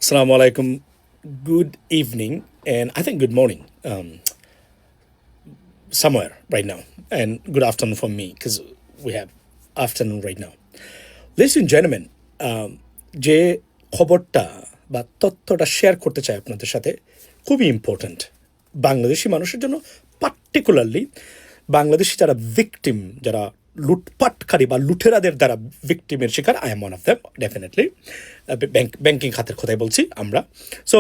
Assalamu alaikum. Good evening, and I think good morning somewhere right now, and good afternoon for me because we have afternoon right now. Ladies and gentlemen, যে খবরটা বা তথ্যটা share করতে চাই আপনাদের সাথে খুবই ইম্পর্ট্যান্ট বাংলাদেশি মানুষের জন্য, পার্টিকুলারলি বাংলাদেশি যারা ভিকটিম, যারা লুটপাটকারী বা লুটেরাদের দ্বারা ভিকটিমের শিকার। I am one of them definitely. Banking খাতের কথাই বলছি আমরা। সো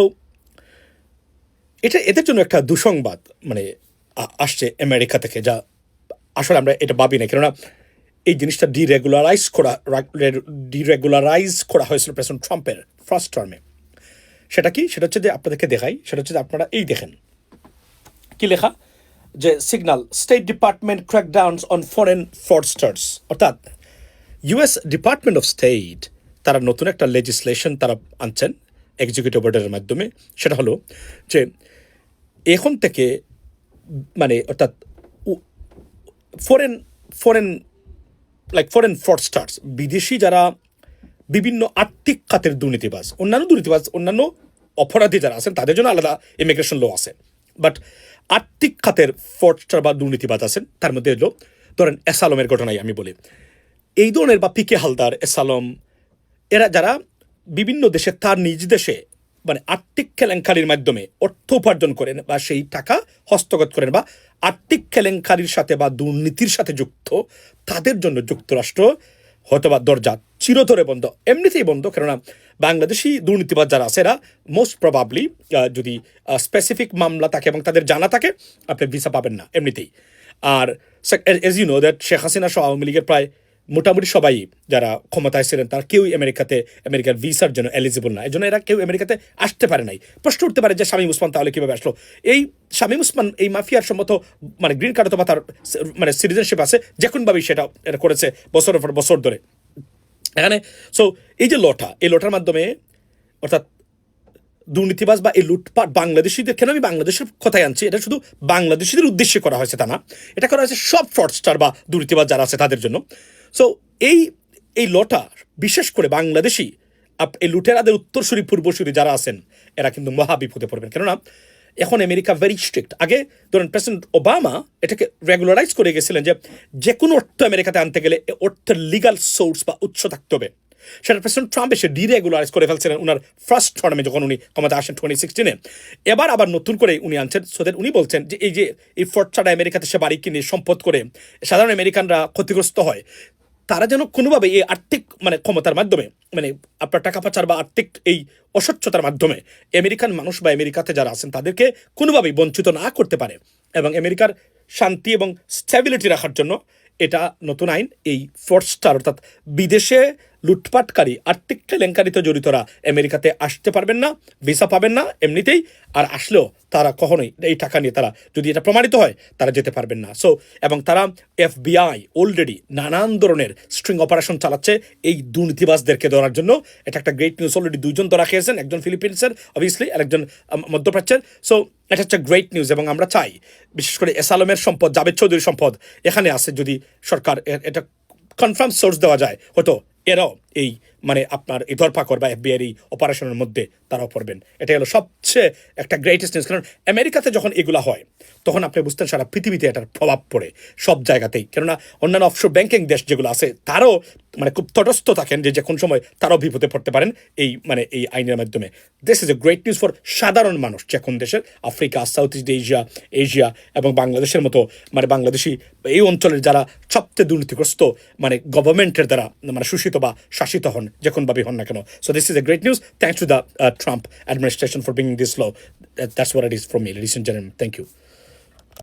এটা এদের জন্য একটা দুঃসংবাদ মানে আসছে আমেরিকা থেকে, যা আসলে আমরা এটা ভাবি না, কেননা এই জিনিসটা ডিরেগুলারাইজ করা হয়েছিল প্রেসিডেন্ট ট্রাম্পের ফার্স্ট টার্মে। সেটা কি? সেটা হচ্ছে যে আপনাদেরকে দেখাই, সেটা হচ্ছে যে আপনারা এই দেখেন কি লেখা, যে signal state department crackdowns on foreign fraudsters. অর্থাৎ ইউএস ডিপার্টমেন্ট অফ স্টেট তারা নতুন একটা লেজিসলেশন তারা আনছেন এক্সিকিউটিভ অর্ডারের মাধ্যমে। সেটা হলো যে এখন থেকে মানে অর্থাৎ ফরেন ফরেন ফরেন ফ্রডস্টার্স, বিদেশি যারা বিভিন্ন আর্থিক খাতের দুর্নীতিবাজ, অন্যান্য অপরাধী যারা আছেন তাদের জন্য আলাদা ইমিগ্রেশন ল আছে, বাট আর্থিক খাতের ফ্রডস্টার বা দুর্নীতিবাজ আছেন, তার মধ্যে এলো ধরেন এসালমের ঘটনাই আমি বলি, এই ধরনের বা পিকে হালদার, এসালম, এরা যারা বিভিন্ন দেশে তার নিজ দেশে মানে আর্থিক কেলেঙ্কারির মাধ্যমে অর্থ উপার্জন করেন বা সেই টাকা হস্তগত করেন বা আর্থিক কেলেঙ্কারির সাথে বা দুর্নীতির সাথে যুক্ত, তাদের জন্য যুক্তরাষ্ট্র হয়তো বা দরজা চিরতরে বন্ধ, এমনিতেই বন্ধ। কেননা বাংলাদেশি দুর্নীতিবাজ যারা আছে এরা মোস্ট প্রবাবলি যদি স্পেসিফিক মামলা থাকে এবং তাদের জানা থাকে, আপনি ভিসা পাবেন না এমনিতেই। আর as you know that Sheikh Hasina সহ আওয়ামী লীগের প্রায় মোটামুটি সবাই যারা ক্ষমতায় ছিলেন তারা কেউই আমেরিকার ভিসার জন্য এলিজিবল না, এই জন্য এরা কেউ আমেরিকাতে আসতে পারে নাই। প্রশ্ন উঠতে পারে যে শামীম ওসমান তাহলে কীভাবে আসলো? এই শামীম ওসমান এই মাফিয়ার সম্মত মানে গ্রিন কার্ড অথবা তার মানে সিটিজেনশিপ আছে, যে কোনোভাবেই সেটা এটা করেছে বছরের পর বছর ধরে এখানে। সো এই যে এই লটার মাধ্যমে অর্থাৎ দুর্নীতিবাজ বা এই লুটপাট বাংলাদেশিদের, কেন আমি বাংলাদেশের কথাই আনছি, এটা শুধু বাংলাদেশিদের উদ্দেশ্যে করা হয়েছে তা না, এটা করা হয়েছে সব ফ্রডস্টার বা দুর্নীতিবাজ যারা আছে তাদের জন্য। সো এই লটা বিশেষ করে বাংলাদেশি এই লুটেরাদের উত্তরসূরি পূর্বসূরি যারা আছেন এরা কিন্তু মহা বিপদে পড়বেন। কেননা এখন আমেরিকা ভেরি স্ট্রিক্ট। আগে ধরেন প্রেসিডেন্ট ওবামা এটাকে রেগুলারাইজ করে গেছিলেন যে কোনো অর্থ আমেরিকাতে আনতে গেলে অর্থের লিগাল সোর্স বা উৎস থাকতে হবে। সেটা প্রেসিডেন্ট ট্রাম্প এসে ডিরেগুলারাইজ করে ফেলছিলেন উনার ফার্স্ট টার্মে যখন উনি ক্ষমতা আসেন 2016-এ। এবার আবার নতুন করে উনি আনছেন, সো দ্যাট উনি বলছেন যে এই ফ্রডটা আমেরিকাতে সে বাড়ি কিনে সম্পদ করে সাধারণ আমেরিকানরা ক্ষতিগ্রস্ত হয়, তারা যেন কোনোভাবে এই আর্থিক মানে ক্ষমতার মাধ্যমে মানে আপনার টাকা পাচার বা আর্থিক এই অস্বচ্ছতার মাধ্যমে আমেরিকান মানুষ বা আমেরিকাতে যারা আছেন তাদেরকে কোনোভাবেই বঞ্চিত না করতে পারে, এবং আমেরিকার শান্তি এবং স্ট্যাবিলিটি রাখার জন্য এটা নতুন আইন। এই ফ্রডস্টার অর্থাৎ বিদেশে লুটপাটকারী আর্থিক কেলেঙ্কারিতে জড়িতরা আমেরিকাতে আসতে পারবেন না, ভিসা পাবেন না এমনিতেই, আর আসলেও তারা কখনোই এই টাকা নিয়ে তারা যদি এটা প্রমাণিত হয় তারা যেতে পারবেন না। সো এবং তারা FBI অলরেডি নানান ধরনের স্ট্রিং অপারেশন চালাচ্ছে এই দুর্নীতিবাজদেরকে ধরার জন্য। এটা একটা গ্রেট নিউজ, অলরেডি 2জন ধরা খেয়েছেন, একজন ফিলিপিন্সের অবভিয়াসলি আর একজন মধ্যপ্রাচ্যের। সো এটা হচ্ছে গ্রেট নিউজ, এবং আমরা চাই বিশেষ করে এসালমের সম্পদ, জাভেদ চৌধুরীর সম্পদ এখানে আছে, যদি সরকার এটা কনফার্ম সোর্স দেওয়া যায় হয়তো এরাও এই মানে আপনার এই ধরপাকড় বা FBI এই অপারেশনের মধ্যে তারাও পড়বেন। এটাই হলো সবচেয়ে একটা গ্রেটেস্ট নিউজ। কারণ আমেরিকাতে যখন এগুলো হয় তখন আপনি বুঝতেন সারা পৃথিবীতে এটার প্রভাব পড়ে সব জায়গাতেই, কেননা অন্যান্য অফশোর ব্যাংকিং দেশ যেগুলো আছে তারাও মানে খুব তটস্থ থাকেন যে কোন সময় তারাও বিপদে পড়তে পারেন এই আইনের মাধ্যমে। This is a great news for সাধারণ মানুষ, যে কোন দেশের, আফ্রিকা, সাউথ ইস্ট এশিয়া এবং বাংলাদেশের মতো মানে বাংলাদেশি এই অঞ্চলের যারা সবচেয়ে দুর্নীতিগ্রস্ত মানে গভর্নমেন্টের দ্বারা মানে শোষিত বা শাসিত হন, যে কোনোভাবে হন না কেন। So this is a great news. Thanks to the Trump administration for bringing this law. That's what it is from me, ladies and gentlemen. Thank you.